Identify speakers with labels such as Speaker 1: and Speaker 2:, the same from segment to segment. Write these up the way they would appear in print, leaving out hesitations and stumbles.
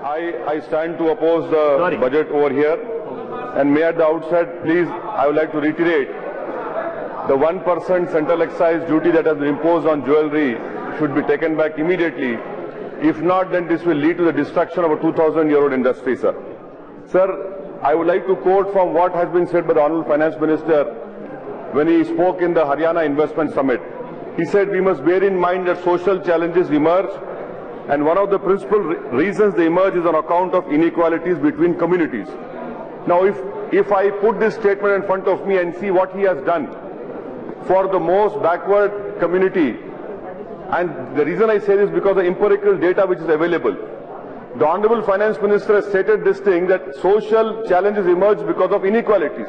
Speaker 1: I stand to oppose the budget over here, and may at the outset, please, I would like to reiterate, the 1% central excise duty that has been imposed on jewelry should be taken back immediately. If not, then this will lead to the destruction of a 2,000-year-old industry, sir. Sir, I would like to quote from what has been said by the Honourable Finance Minister when he spoke in the Haryana Investment Summit. He said we must bear in mind that social challenges emerge, and one of the principal reasons they emerge is on account of inequalities between communities. Now, if I put this statement in front of me and see what he has done for the most backward community, and the reason I say this is because of empirical data which is available. The Honourable Finance Minister has stated this thing that social challenges emerge because of inequalities.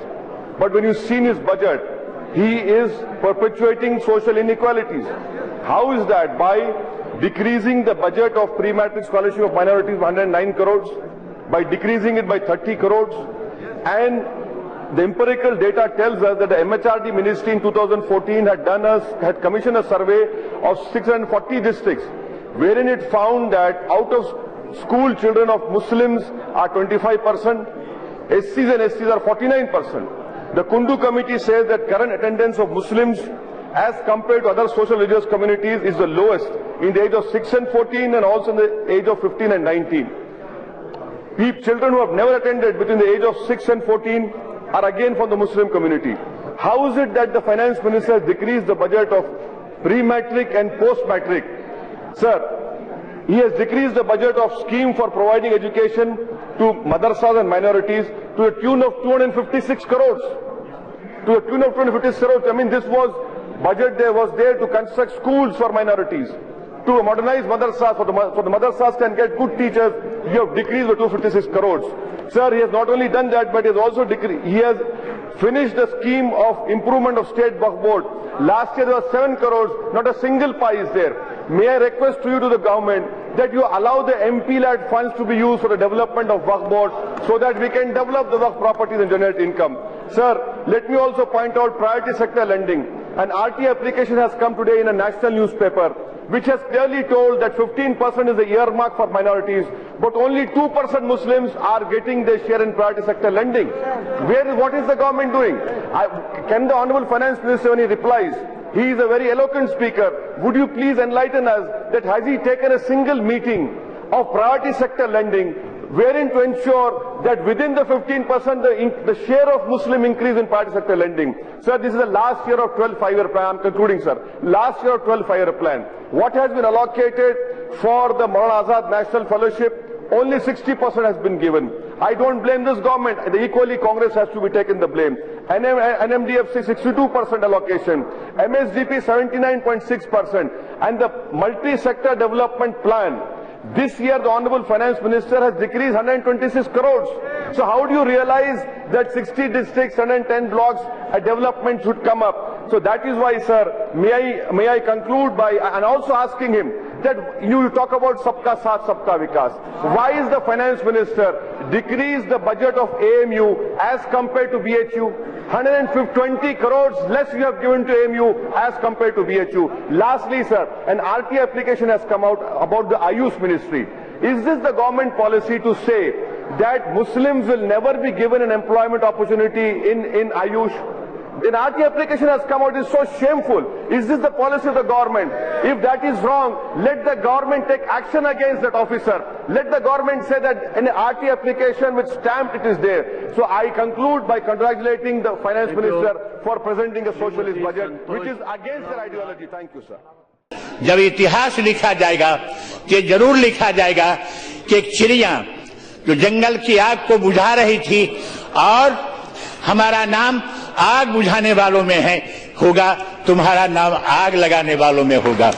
Speaker 1: But when you see in his budget, he is perpetuating social inequalities. How is that? By decreasing the budget of pre-matric scholarship of minorities by 109 crores, by decreasing it by 30 crores, and the empirical data tells us that the MHRD ministry in 2014 had commissioned a survey of 640 districts, wherein it found that out of school children of Muslims are 25%, SCs and STs are 49%. The Kundu committee says that current attendance of Muslims as compared to other social religious communities is the lowest in the age of 6 and 14 and also in the age of 15 and 19. Children who have never attended between the age of 6 and 14 are again from the Muslim community. How is it that the finance minister has decreased the budget of pre-matric and post-matric? Sir, he has decreased the budget of scheme for providing education to madrasas and minorities to a tune of 256 crores. To a tune of 256 crores. I mean, this was budget there was there to construct schools for minorities, to modernize madrasas, so the madrasas can get good teachers. You have decreased by 256 crores. Sir, he has not only done that, but he has also he has finished the scheme of improvement of state Waqf board. Last year there was 7 crores, not a single pi is there. May I request to you, to the government, that you allow the MP-led funds to be used for the development of Waqf board so that we can develop the Waqf properties and generate income. Sir, let me also point out priority sector lending. An RT application has come today in a national newspaper which has clearly told that 15% is the earmark for minorities, but only 2% Muslims are getting their share in priority sector lending. What is the government doing? Can the Honourable Finance Minister, when he replies, he is a very eloquent speaker, would you please enlighten us that has he taken a single meeting of priority sector lending wherein to ensure that within the 15% the share of Muslim increase in priority sector lending? Sir, this is the last year of 12 5-year plan. I am concluding, sir. Last year of 12 5-year plan. What has been allocated for the Maulana Azad National Fellowship? Only 60% has been given. I don't blame this government. Equally, Congress has to be taken the blame. NMDFC 62% allocation, MSDP 79.6%, and the multi-sector development plan. This year, the Honourable Finance Minister has decreased 126 crores. So how do you realize that 60 districts, 110 blocks, a development should come up? So that is why, sir, may I conclude by and also asking him that you talk about Sabka Saath, Sabka Vikas. Why is the Finance Minister decreased the budget of AMU as compared to BHU? 120 crores less you have given to AMU as compared to BHU. Lastly, sir, an RT application has come out about the Ayush Ministry. Is this the government policy to say that Muslims will never be given an employment opportunity in Ayush? An RT application has come out. It is so shameful. Is this the policy of the government? If that is wrong, let the government take action against that officer. Let the government say that an RT application with stamp it is there. So I conclude by congratulating the Finance Minister for presenting a socialist budget which is against their ideology. Thank you, sir.
Speaker 2: जब इतिहास लिखा जाएगा कि जरूर लिखा जाएगा कि एक चिड़िया जो जंगल की आग को बुझा रही थी और हमारा नाम आग बुझाने वालों में है होगा, तुम्हारा नाम आग लगाने वालों में होगा।